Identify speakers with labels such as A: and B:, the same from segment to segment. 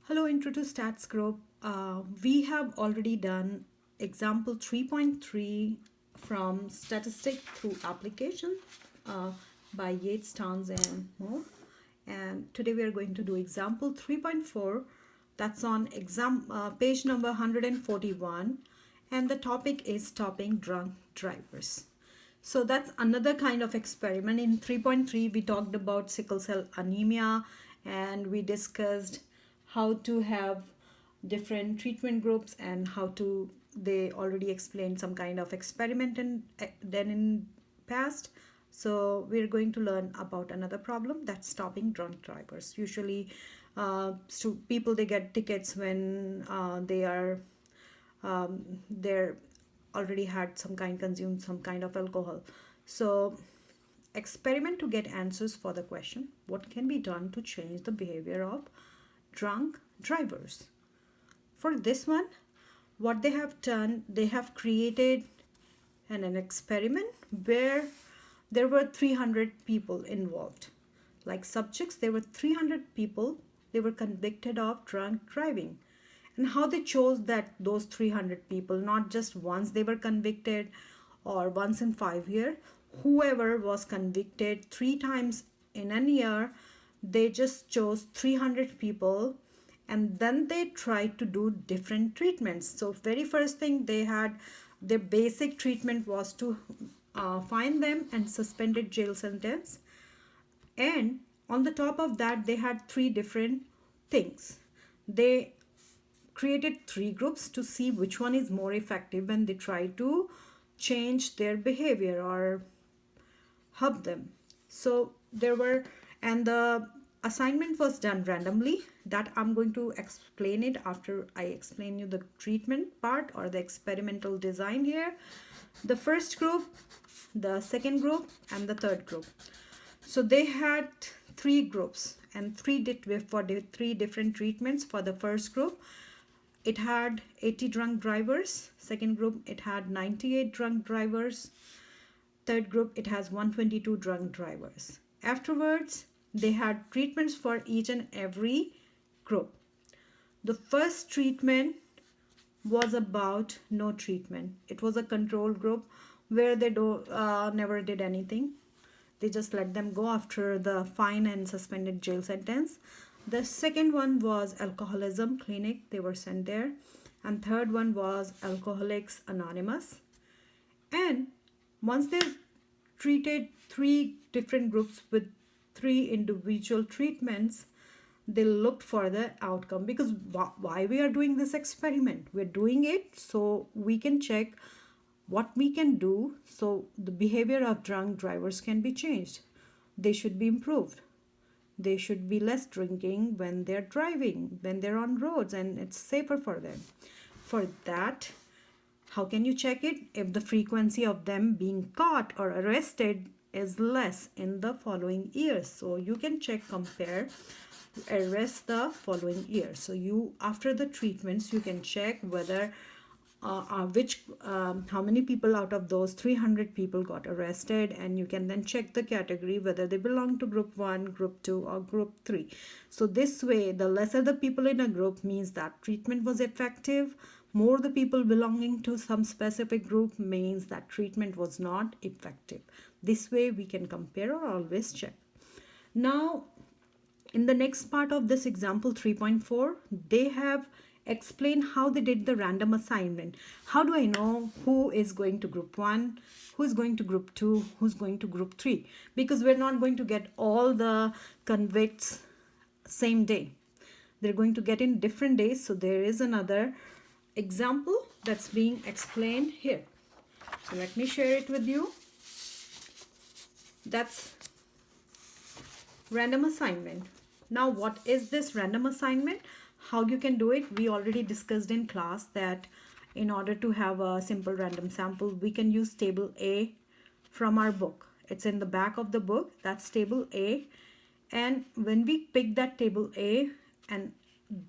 A: Hello, Intro to Stats group. We have already done example 3.3 from Statistic through application uh, by Yates, Starnes, and more. And today we are going to do example 3.4. That's on page number 141, and the topic is stopping drunk drivers. So that's another kind of experiment. In 3.3, we talked about sickle cell anemia, and we discussed how to have different treatment groups and how to, they already explained some kind of experiment in then in past. So we're going to learn about another problem, that's stopping drunk drivers. Usually people, they get tickets when they're already had some kind, consumed some kind of alcohol. So experiment to get answers for the question, what can be done to change the behavior of drunk drivers? For this one, what they have done, they have created an experiment where there were 300 people involved. Like subjects, there were 300 people, they were convicted of drunk driving. And how they chose that those 300 people, not just once they were convicted or once in 5 years, whoever was convicted 3 times in a year, they just chose 300 people, and then they tried to do different treatments. So very first thing they had, their basic treatment was to fine them and suspended jail sentence, and on the top of that they had three different things. They created three groups to see which one is more effective when they try to change their behavior or help them. So there were, and the assignment was done randomly. That I'm going to explain it after I explain you the treatment part or the experimental design here. The first group, the second group, and the third group. So they had three groups and for the three different treatments. For the first group, it had 80 drunk drivers. Second group, it had 98 drunk drivers. Third group, it has 122 drunk drivers. Afterwards, they had treatments for each and every group. The first treatment was about no treatment. It was a control group where they never did anything. They just let them go after the fine and suspended jail sentence. The second one was alcoholism clinic. They were sent there. And third one was Alcoholics Anonymous. And once they treated three different groups with three individual treatments, they looked for the outcome. Because why we are doing this experiment? We're doing it so we can check what we can do so the behavior of drunk drivers can be changed. They should be improved. They should be less drinking when they're driving, when they're on roads, and it's safer for them. For that, how can you check it? If the frequency of them being caught or arrested is less in the following years. So you can check, compare, arrest the following year. So you, after the treatments, you can check whether how many people out of those 300 people got arrested, and you can then check the category whether they belong to group 1, group 2, or group 3. So this way, the lesser the people in a group means that treatment was effective. More the people belonging to some specific group means that treatment was not effective. This way we can compare or always check. Now in the next part of this example 3.4, they have explained how they did the random assignment. How do I know who is going to group 1, who is going to group 2, who's going to group 3? Because we're not going to get all the convicts same day. They're going to get in different days. So there is another example that's being explained here. So let me share it with you. That's random assignment. Now what is this random assignment? How you can do it? We already discussed in class that in order to have a simple random sample, we can use table A from our book. It's in the back of the book. That's table A. And when we pick that table A, and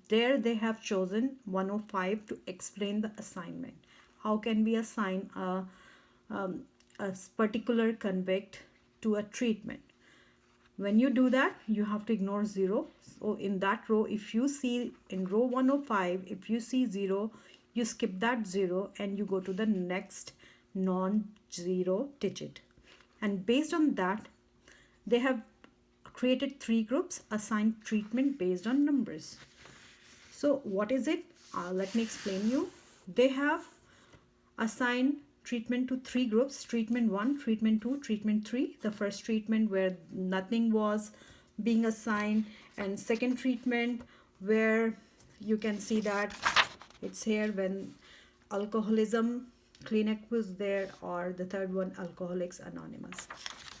A: there they have chosen 105 to explain the assignment. How can we assign a particular convict to a treatment? When you do that, you have to ignore 0. So in that row, if you see in row 105, if you see 0, you skip that 0 and you go to the next non-zero digit. And based on that, they have created 3 groups, assigned treatment based on numbers. So what is it? Let me explain you. They have assigned treatment to 3 groups: treatment 1, treatment 2, treatment 3. The first treatment where nothing was being assigned, and second treatment where you can see that it's here when alcoholism clinic was there, or the third one, Alcoholics Anonymous.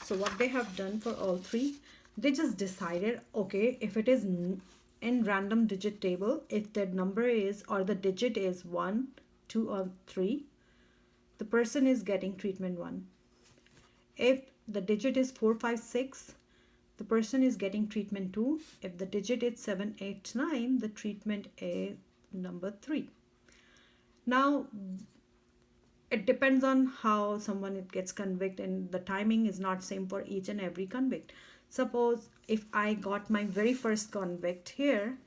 A: So what they have done for all 3, they just decided, okay, if it is in random digit table, if the number is or the digit is 1, 2 or 3, the person is getting treatment 1. If the digit is 4, 5, 6, the person is getting treatment 2. If the digit is 7, 8, 9, the treatment is number 3. Now, it depends on how someone it gets convict, and the timing is not same for each and every convict. Suppose if I got my very first convict here,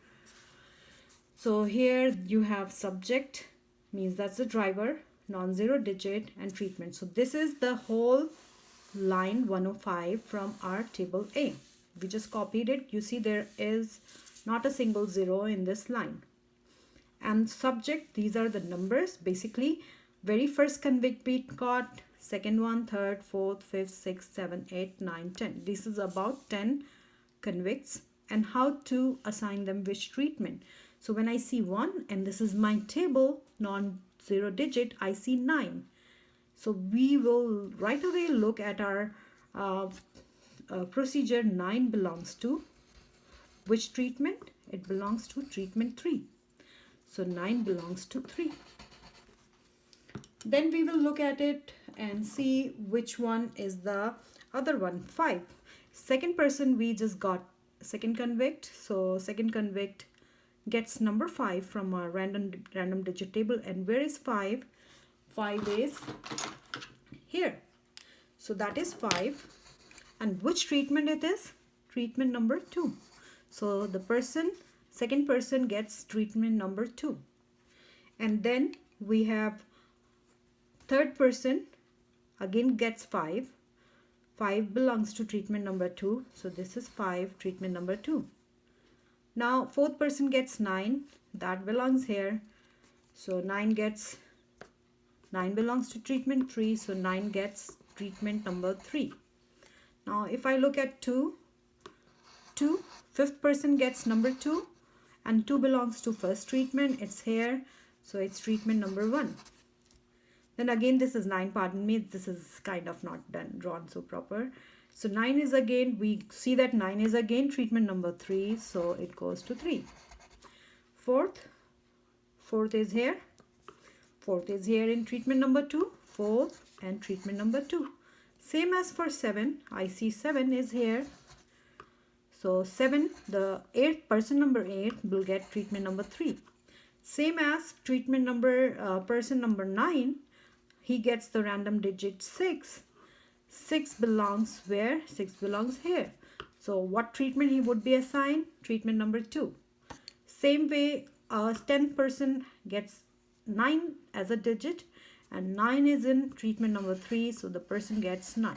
A: so here you have subject, means that's the driver, non-zero digit, and treatment. So this is the whole line 105 from our table A. We just copied it. You see there is not a single 0 in this line. And subject, these are the numbers. Basically, very first convict we got, second one, third, fourth, fifth, sixth, 7, 8, 9, 10. This is about 10 convicts, and how to assign them which treatment. So when I see 1, and this is my table, non-zero digit, I see 9. So we will right away look at our procedure. 9 belongs to which treatment? It belongs to treatment 3. So 9 belongs to 3. Then we will look at it and see which one is the other one, 5. Second person, we just got second convict. So second convict gets number 5 from our random digit table. And where is 5? 5 is here. So that is 5. And which treatment it is? Treatment number 2. So the second person gets treatment number 2. And then we have third person again gets 5. 5 belongs to treatment number 2. So this is 5, treatment number 2. Now fourth person gets 9. That belongs here. So 9 belongs to treatment 3. So 9 gets treatment number 3. Now if I look at 2, fifth person gets number 2. And 2 belongs to first treatment. It's here. So it's treatment number 1. Then again, this is 9, pardon me, this is kind of not drawn so proper. So 9 is again, we see that 9 is again treatment number 3, so it goes to 3. Fourth is here. Fourth is here in treatment number 2, fourth and treatment number 2. Same as for 7, I see 7 is here. So 7, the 8th person number 8 will get treatment number 3. Same as treatment number, person number 9, he gets the random digit 6. 6 belongs where? 6 belongs here. So what treatment he would be assigned? Treatment number 2. Same way, 10th person gets 9 as a digit, and 9 is in treatment number 3, so the person gets 9.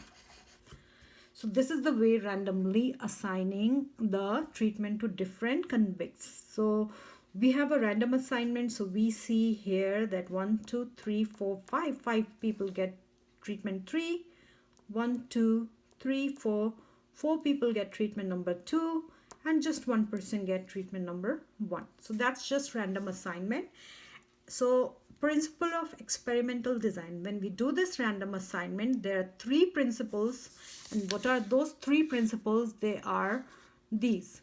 A: So this is the way randomly assigning the treatment to different convicts. So we have a random assignment. So we see here that 1, 2, 3, 4, 5. 5 people get treatment 3. 1, 2, 3, 4. 4 people get treatment number 2. And just one person get treatment number 1. So that's just random assignment. So principle of experimental design. When we do this random assignment, there are 3 principles. And what are those 3 principles? They are these.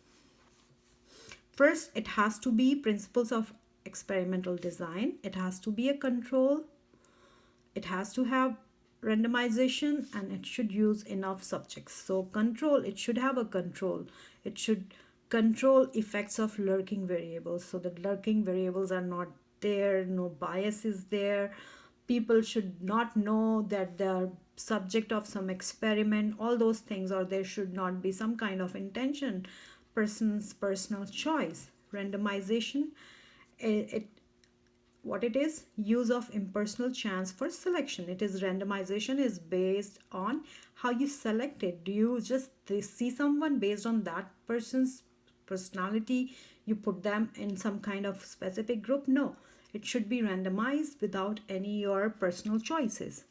A: First, it has to be principles of experimental design. It has to be a control. It has to have randomization, and it should use enough subjects. So control, it should have a control. It should control effects of lurking variables. So the lurking variables are not there, no bias is there. People should not know that there are subject of some experiment, all those things, or there should not be some kind of intention, person's personal choice. Randomization, it what it is, use of impersonal chance for selection. It is randomization is based on how you select it. Do you just see someone based on that person's personality, you put them in some kind of specific group? No, it should be randomized without any your personal choices.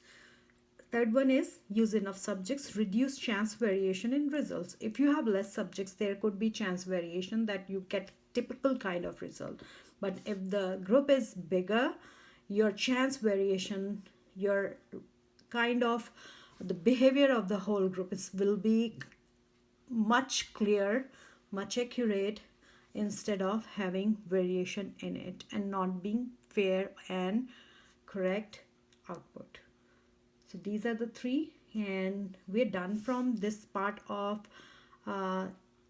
A: Third one is use enough subjects, reduce chance variation in results. If you have less subjects, there could be chance variation that you get typical kind of result. But if the group is bigger, your chance variation, your kind of the behavior of the whole group will be much clear, much accurate, instead of having variation in it and not being fair and correct output. So these are the three, and we're done from this part of uh,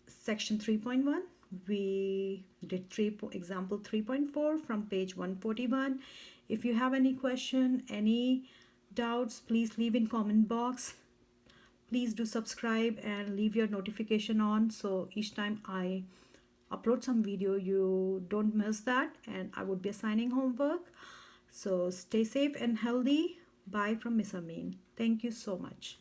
A: section 3.1. We did example 3.4 from page 141. If you have any question, any doubts, please leave in comment box. Please do subscribe and leave your notification on, so each time I upload some video you don't miss that, and I would be assigning homework. So stay safe and healthy. Bye from Miss Amin. Thank you so much.